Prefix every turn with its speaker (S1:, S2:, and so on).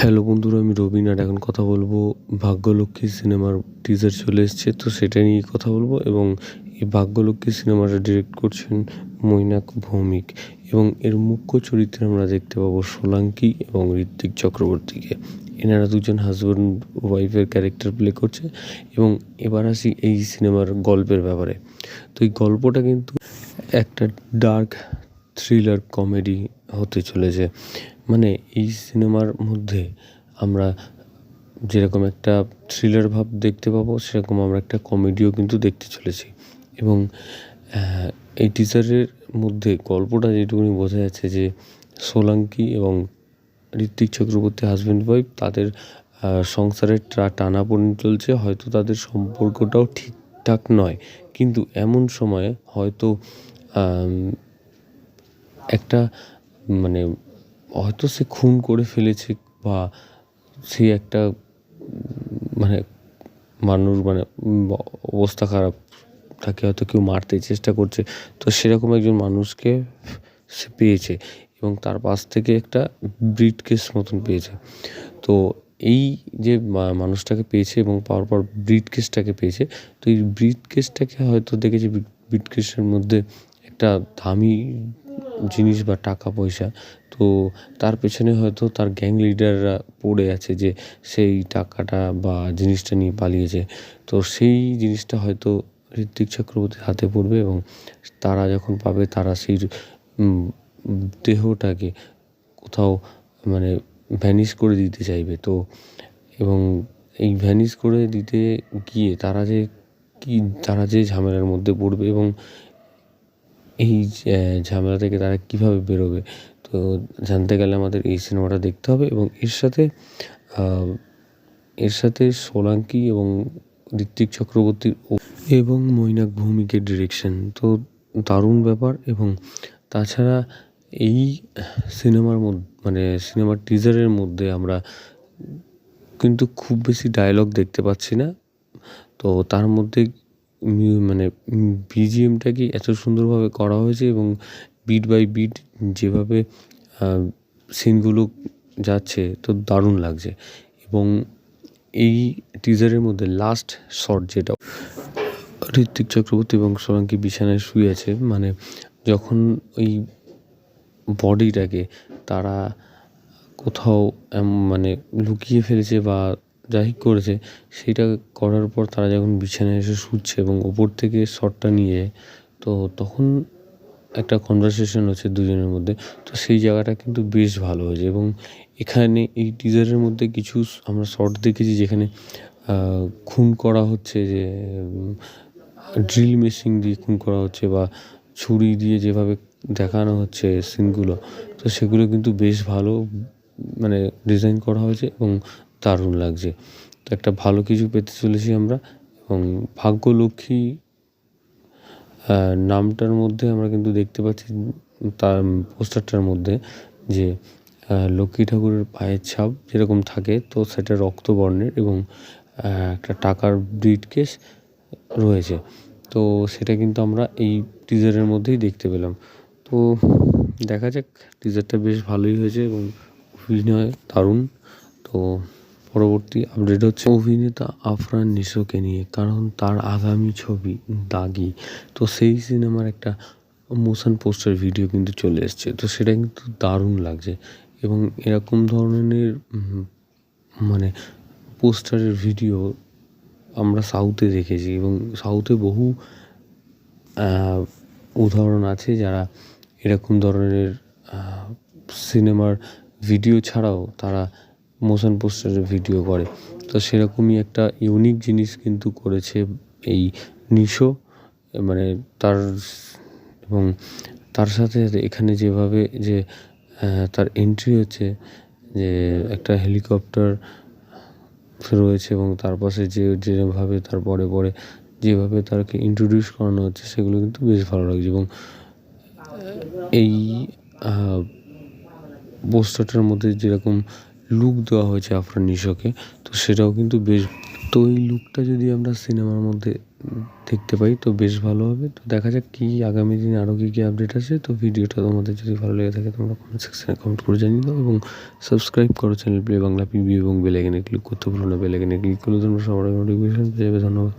S1: Hello বন্ধুরা, আমি রবিন আর এখন কথা বলবো ভাগ্যলক্ষ্মী সিনেমার টিজার চলে এসছে, তো সেটা নিয়ে কথা বলবো। এবং এই ভাগ্যলক্ষ্মী সিনেমাটা ডিরেক্ট করছেন মৈনাক ভৌমিক এবং এর মুখ্য চরিত্রে আমরা দেখতে পাবো সোলাঙ্কি এবং ঋত্বিক চক্রবর্তীকে। এনারা দুজন হাজব্যান্ড ওয়াইফের ক্যারেক্টার প্লে করছে। এবং এবার আসি এই সিনেমার গল্পের ব্যাপারে। তো এই গল্পটা কিন্তু একটা ডার্ক থ্রিলার কমেডি হতে চলেছে। মানে এই সিনেমার মধ্যে আমরা যেরকম একটা থ্রিলার ভাব দেখতে পাবো, সেরকম আমরা একটা কমেডিও কিন্তু দেখতে চলেছি। এবং এই টিজারের মধ্যে গল্পটা যেটুকুনি বোঝা যাচ্ছে যে সোলাঙ্কি এবং ঋত্বিক চক্রবর্তী হাজব্যান্ড ওয়াইফ, তাদের সংসারের টানাপোড়েন চলছে। হয়তো তাদের সম্পর্কটাও ঠিকঠাক নয়, কিন্তু এমন সময়ে হয়তো একটা মানে হয়তো সে খুন করে ফেলেছে, বা সে একটা মানে মানুষ অবস্থা খারাপ, তাকে হয়তো কেউ মারতে চেষ্টা করছে। তো সেরকম একজন মানুষকে সে পেয়েছে এবং তার পাশ থেকে একটা ব্রিফকেস মতন পেয়েছে। তো এই যে মানুষটাকে পেয়েছে এবং পাওয়ার পর ব্রিফকেসটাকে পেয়েছে, তো এই ব্রিফকেসটাকে হয়তো দেখেছে ব্রিফকেসের মধ্যে একটা দামি জিনিস বা টাকা পয়সা। তো তার পেছনে হয়তো তার গ্যাং লিডাররা পড়ে আছে যে সেই টাকাটা বা জিনিসটা নিয়ে পালিয়েছে। তো সেই জিনিসটা হয়তো ঋত্বিক চক্রবর্তীর হাতে পড়বে এবং তারা যখন পাবে, তারা সেই দেহটাকে কোথাও ভ্যানিশ করে দিতে চাইবে। তো এবং এই ভ্যানিশ করে দিতে গিয়ে তারা যে ঝামেলার মধ্যে পড়বে এবং এই ঝামেলা থেকে তারা কীভাবে বেরোবে, তো জানতে গেলে আমাদের এই সিনেমাটা দেখতে হবে। এবং এর সাথে সোলাঙ্কি এবং ঋত্বিক চক্রবর্তীর এবং মৈনাক ভৌমিকের ডিরেকশন তো দারুণ ব্যাপার। এবং তাছাড়া এই সিনেমার সিনেমার টিজারের মধ্যে আমরা কিন্তু খুব বেশি ডায়লগ দেখতে পাচ্ছি না। তো তার মধ্যে বিজিএমটাকে এত সুন্দরভাবে করা হয়েছে এবং বিট বাই বিট যেভাবে সিনগুলো যাচ্ছে, তো দারুণ লাগছে। এবং এই টিজারের মধ্যে লাস্ট শট যেটা, ঋত্বিক চক্রবর্তী এবং সোলাঙ্কি বিছানায় শুয়ে আছে, যখন ওই বডিটাকে তারা কোথাও লুকিয়ে ফেলেছে বা যাই করেছে, সেইটা করার পর তারা যখন বিছানায় এসে শুচ্ছে এবং ওপর থেকে শটটা নিয়ে, তো তখন একটা কনভারসেশন হচ্ছে দুজনের মধ্যে। তো সেই জায়গাটা কিন্তু বেশ ভালো হয়েছে। এবং এখানে এই টিজারের মধ্যে কিছু আমরা শর্ট দেখেছি যেখানে খুন করা হচ্ছে, যে ড্রিল মেশিন দিয়ে খুন করা হচ্ছে বা ছুরি দিয়ে যেভাবে দেখানো হচ্ছে সিনগুলো, তো সেগুলো কিন্তু বেশ ভালো ডিজাইন করা হয়েছে এবং দারুণ লাগছে। তো একটা ভালো কিছু পেতে চলেছি আমরা। এবং ভাগ্যলক্ষ্মী নামটার মধ্যে আমরা কিন্তু দেখতে পাচ্ছি, তার পোস্টারটার মধ্যে, যে লক্ষ্মী ঠাকুরের পায়ের ছাপ যেরকম থাকে, তো সেটা রক্তবর্ণের এবং একটা টাকার ব্রিফকেস রয়েছে। তো সেটা কিন্তু আমরা এই টিজারের মধ্যেই দেখতে পেলাম। তো দেখা যাক, টিজারটা বেশ ভালোই হয়েছে এবং অভিনয় দারুণ। তো পরবর্তী আপডেট হচ্ছে অভিনেতা আফরান নিশোকে নিয়ে, কারণ তার আগামী ছবি দাগি, তো সেই সিনেমার একটা মোশন পোস্টার ভিডিও কিন্তু চলে এসছে। তো সেটা কিন্তু দারুণ লাগছে। এবং এরকম ধরনের পোস্টারের ভিডিও আমরা সাউথে দেখেছি, এবং সাউথে বহু উদাহরণ আছে যারা এরকম ধরনের সিনেমার ভিডিও ছাড়াও তারা মোশন পোস্টারের ভিডিও করে। তো সেরকমই একটা ইউনিক জিনিস কিন্তু করেছে এই নিশো। তার এবং তার সাথে এখানে যেভাবে যে তার এন্ট্রি হচ্ছে, যে একটা হেলিকপ্টার রয়েছে এবং তার পাশে যেভাবে তার পরে যেভাবে তাকে ইন্ট্রোডিউস করানো হচ্ছে, সেগুলো কিন্তু বেশ ভালো লাগছে। এবং এই পোস্টারটার মধ্যে যেরকম লুক দেওয়া হয়েছে আফরান নিশোকে, তো সেটাও কিন্তু বেশ, তো এই লুকটা যদি আমরা সিনেমার মধ্যে দেখতে পাই তো বেশ ভালো হবে। তো দেখা যাক কী আগামী দিনে আরও কী আপডেট আসে। তো ভিডিওটা তোমাদের যদি ভালো লেগে থাকে তোমরা কমেন্ট সেকশনে কমেন্ট করে জানিয়ে দাও এবং সাবস্ক্রাইব করো চ্যানেল প্লে বাংলা পিবি এবং বেল আইকনে ক্লিক করতে ভুলো না। বেল আইকনে ক্লিক করলে তোমরা সবার আগে নোটিফিকেশন পেয়ে যাবে। ধন্যবাদ।